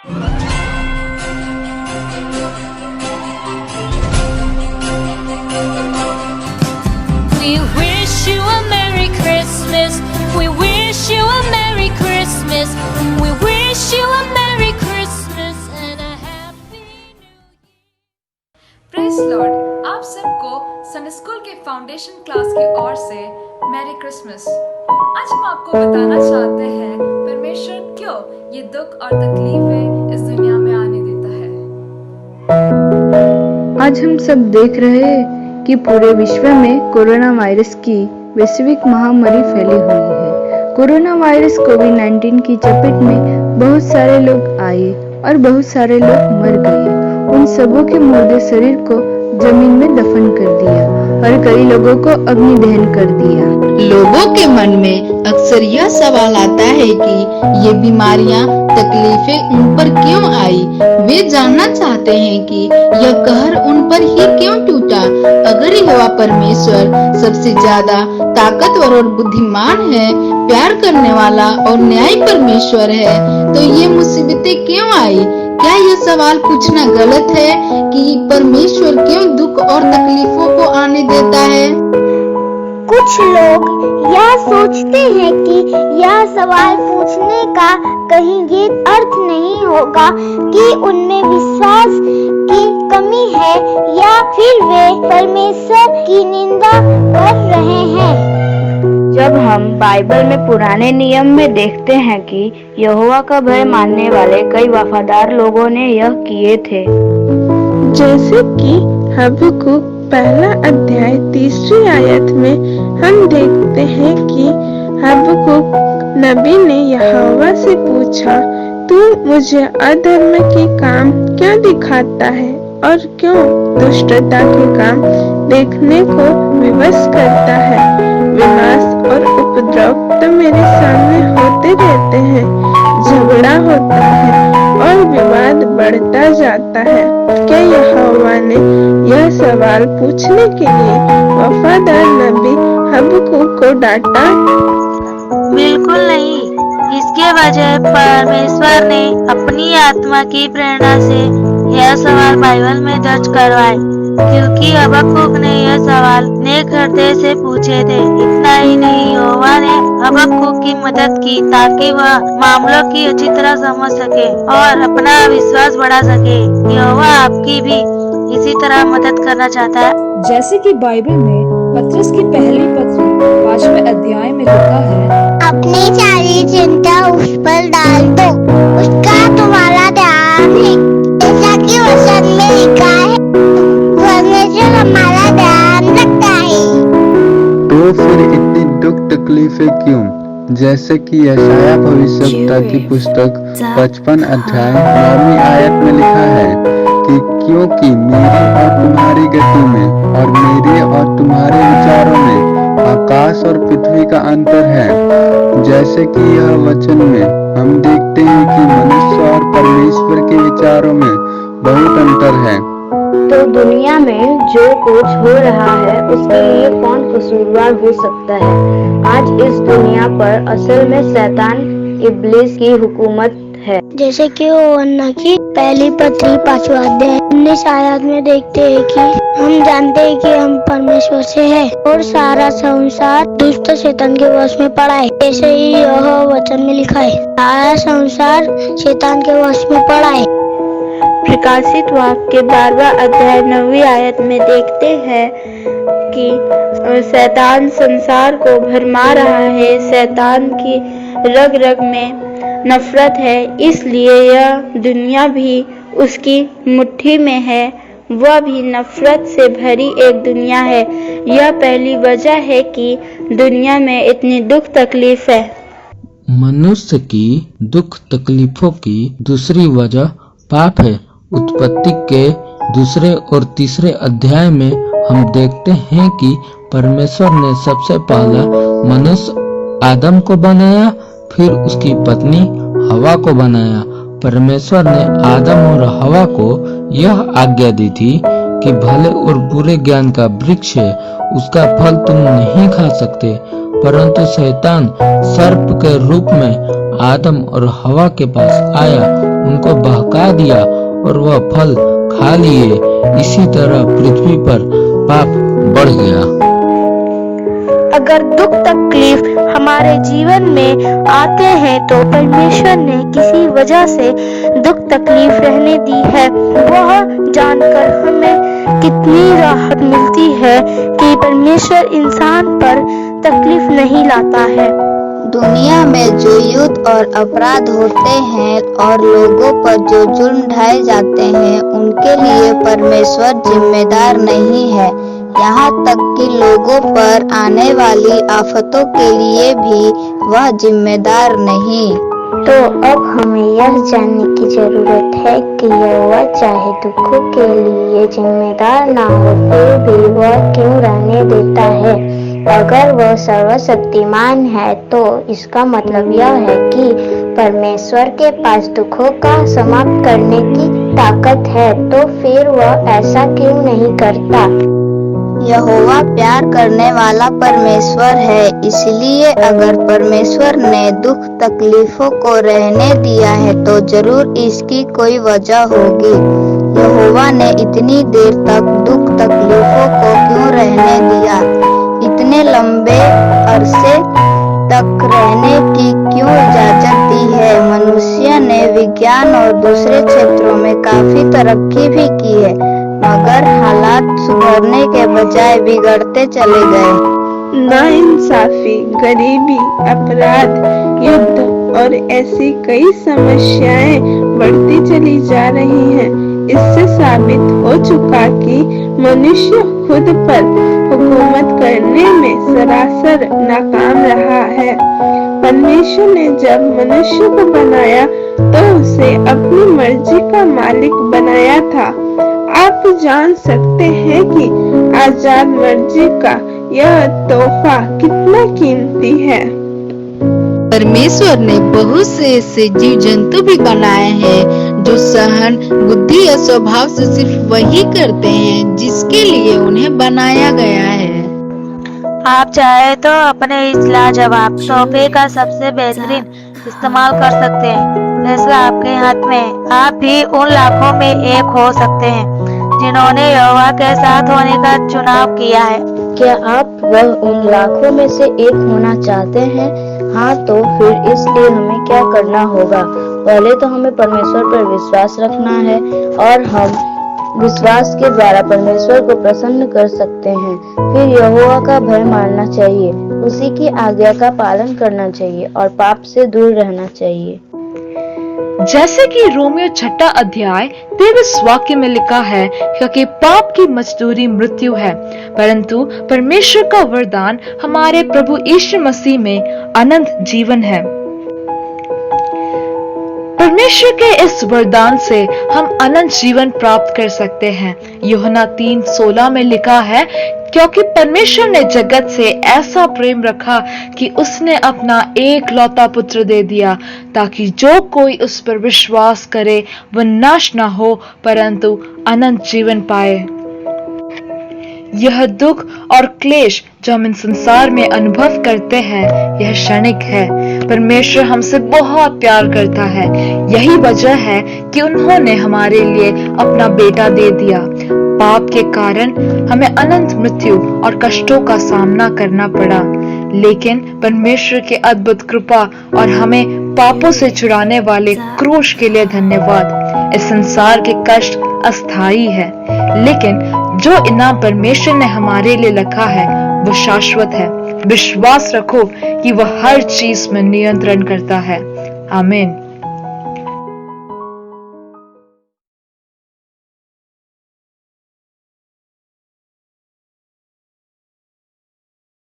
We wish you a Merry Christmas. We wish you a Merry Christmas. We wish you a Merry Christmas and a Happy New Year. Praise Lord. आप सबको Sunday school के foundation class की ओर से merry Christmas. आज हम आपको बताना चाहते हैं परमेश्वर क्यों ये दुख और तकलीफें इस दुनिया में आने देता है। आज हम सब देख रहे हैं कि पूरे विश्व में कोरोना वायरस की वैश्विक महामारी फैली हुई है। कोरोना वायरस कोविड-19 की चपेट में बहुत सारे लोग आए और बहुत सारे लोग मर गए। उन सबों के मुर्दे शरीर को जमीन में दफन कर दिया और कई लोगों को अग्नि दहन कर दिया। लोगों के मन में अक्सर यह सवाल आता है कि ये बीमारियां, तकलीफें उन पर क्यों आई। वे जानना चाहते हैं कि यह कहर उन पर ही क्यों टूटा। अगर यहोवा परमेश्वर सबसे ज्यादा ताकतवर और बुद्धिमान है, प्यार करने वाला और न्यायी परमेश्वर है, तो ये मुसीबतें क्यों आई। क्या यह सवाल पूछना गलत है कि परमेश्वर क्यों दुख और तकलीफों को आने देता है। कुछ लोग यह सोचते हैं कि यह सवाल पूछने का कहीं ये अर्थ नहीं होगा कि उनमें विश्वास की कमी है या फिर वे परमेश्वर की निंदा कर रहे हैं। जब हम बाइबल में पुराने नियम में देखते हैं कि यहोवा का भय मानने वाले कई वफादार लोगों ने यह किए थे। जैसे कि हबक्कुक पहला अध्याय 3 आयत में हम देखते हैं कि हबक्कुक नबी ने यहोवा से पूछा, तू मुझे अधर्म के काम क्यों दिखाता है और क्यों दुष्टता के काम देखने को विवश करता है। विनाश और उपद्रव तो मेरे सामने होते रहते हैं, झगड़ा होता है और विवाद बढ़ता जाता है। क्या यहोवा ने यह सवाल पूछने के लिए वफादार नबी हबक्कुक को डांटा? बिल्कुल नहीं। इसके बजाय परमेश्वर ने अपनी आत्मा की प्रेरणा से यह सवाल बाइबल में दर्ज करवाए, क्योंकि हबक्कुक ने यह सवाल नेक हृदय से पूछे थे। इतना ही नहीं, यहोवा ने हबक्कुक की मदद की ताकि वह मामलों की अच्छी तरह समझ सके और अपना विश्वास बढ़ा सके। यहोवा आपकी भी इसी तरह मदद करना चाहता है। जैसे कि बाइबल में पतरस की पहली पत्री 5वें अध्याय में लिखा है, अपनी सारी चिंता उस पर डाल दो, उसका तुम्हारा ध्यान है। जैसा कि वचन में लिखा है, परमेश्वर हमारा ध्यान रखता है। तो फिर इतनी दुख तकलीफें क्यों। जैसे कि यशायाह भविष्यवक्ता की पुस्तक 55 अध्याय 9वीं आयत में लिखा है कि क्योंकि मेरी और तुम्हारी गति में और मेरे और तुम्हारे विचारों में आकाश और पृथ्वी का अंतर है। जैसे कि यह वचन में हम देखते हैं कि मनुष्य और परमेश्वर के विचारों में बहुत अंतर है। तो दुनिया में जो कुछ हो रहा है उसके लिए कौन कसूरवार हो सकता है। आज इस दुनिया पर असल में शैतान इब्लिस की हुकूमत है। जैसे कि यूहन्ना की पहली पत्री 5वां अध्याय 19 आयत में देखते हैं कि हम जानते हैं कि हम परमेश्वर से है और सारा संसार दुष्ट शैतान के वश में पड़ा है। जैसे ही यह वचन में लिखा है, सारा संसार शैतान के वश में पड़ा है। प्रकाशित वाक्य 12वां अध्याय 9वीं आयत में देखते हैं कि शैतान संसार को भरमा रहा है। शैतान की रग रग में नफरत है, इसलिए यह दुनिया भी उसकी मुट्ठी में है। वह भी नफरत से भरी एक दुनिया है। यह पहली वजह है कि दुनिया में इतनी दुख तकलीफ है। मनुष्य की दुख तकलीफों की दूसरी वजह पाप है। उत्पत्ति के 2 और 3 अध्याय में हम देखते हैं कि परमेश्वर ने सबसे पहला मनुष्य आदम को बनाया, फिर उसकी पत्नी हवा को बनाया। परमेश्वर ने आदम और हवा को यह आज्ञा दी थी कि भले और बुरे ज्ञान का वृक्ष है, उसका फल तुम नहीं खा सकते। परंतु शैतान सर्प के रूप में आदम और हवा के पास आया उनको बहका दिया और वह फल खा लिए। इसी तरह पृथ्वी पर पाप बढ़ गया। अगर दुख तकलीफ हमारे जीवन में आते हैं तो परमेश्वर ने किसी वजह से दुख तकलीफ रहने दी है। वह जानकर हमें कितनी राहत मिलती है कि परमेश्वर इंसान पर तकलीफ नहीं लाता है। दुनिया में जो युद्ध और अपराध होते हैं और लोगों पर जो जुल्म ढाए जाते हैं, उनके लिए परमेश्वर जिम्मेदार नहीं है। यहाँ तक कि लोगों पर आने वाली आफतों के लिए भी वह जिम्मेदार नहीं। तो अब हमें यह जानने की जरूरत है कि यहोवा चाहे दुखों के लिए जिम्मेदार ना हो, फिर भी वह क्यों रहने देता है। अगर वह सर्वशक्तिमान है तो इसका मतलब यह है कि परमेश्वर के पास दुखों का समाप्त करने की ताकत है, तो फिर वह ऐसा क्यों नहीं करता। यहोवा प्यार करने वाला परमेश्वर है, इसलिए अगर परमेश्वर ने दुख तकलीफों को रहने दिया है तो जरूर इसकी कोई वजह होगी। यहोवा ने इतनी देर तक दुख तकलीफों को क्यों रहने दिया, इतने लंबे अरसे तक रहने की क्यों इजाजत दी है। मनुष्य ने विज्ञान और दूसरे क्षेत्रों में काफी तरक्की भी की है, मगर हालात सुधरने के बजाय बिगड़ते चले गए। नाइंसाफी, गरीबी, अपराध, युद्ध और ऐसी कई समस्याएं बढ़ती चली जा रही हैं। इससे साबित हो चुका कि मनुष्य खुद पर हुकूमत करने में सरासर नाकाम रहा है। परमेश्वर ने जब मनुष्य को बनाया तो उसे अपनी मर्जी का मालिक बनाया था। आप जान सकते हैं कि आजाद मर्जी का यह तोहफा कितना कीमती है। परमेश्वर ने बहुत से ऐसे जीव जंतु भी बनाए हैं जो सहन बुद्धि या स्वभाव से सिर्फ वही करते हैं जिसके लिए उन्हें बनाया गया है। आप चाहे तो अपने इस लाजवाब तोहफे का सबसे बेहतरीन इस्तेमाल कर सकते हैं। फैसला आपके हाथ में है। आप भी उन लाखों में एक हो सकते हैं जिन्होंने यहोवा के साथ होने का चुनाव किया है। क्या आप वह उन लाखों में से एक होना चाहते हैं? हाँ, तो फिर इसलिए हमें क्या करना होगा? पहले तो हमें परमेश्वर पर विश्वास रखना है और हम विश्वास के द्वारा परमेश्वर को प्रसन्न कर सकते हैं। फिर यहोवा का भय मानना चाहिए, उसी की आज्ञा का पालन करना चाहिए और पाप से दूर रहना चाहिए। जैसे कि रोमियो 6 अध्याय 23 वाक्य में लिखा है, क्योंकि पाप की मजदूरी मृत्यु है, परंतु परमेश्वर का वरदान हमारे प्रभु यीशु मसीह में अनंत जीवन है। परमेश्वर के इस वरदान से हम अनंत जीवन प्राप्त कर सकते हैं। यूहन्ना 3:16 में लिखा है, क्योंकि परमेश्वर ने जगत से ऐसा प्रेम रखा कि उसने अपना एकलौता पुत्र दे दिया, ताकि जो कोई उस पर विश्वास करे वह नाश न हो परंतु अनंत जीवन पाए। यह दुख और क्लेश जो हम इन संसार में अनुभव करते हैं, यह क्षणिक है। परमेश्वर हमसे बहुत प्यार करता है। यही वजह है कि उन्होंने हमारे लिए अपना बेटा दे दिया। पाप के कारण हमें अनंत मृत्यु और कष्टों का सामना करना पड़ा, लेकिन परमेश्वर की अद्भुत कृपा और हमें पापों से छुड़ाने वाले क्रूस के लिए धन्यवाद। इस संसार के कष्ट अस्थायी है, लेकिन जो इनाम परमेश्वर ने हमारे लिए रखा है वो शाश्वत है। विश्वास रखो कि वह हर चीज में नियंत्रण करता है। आमीन।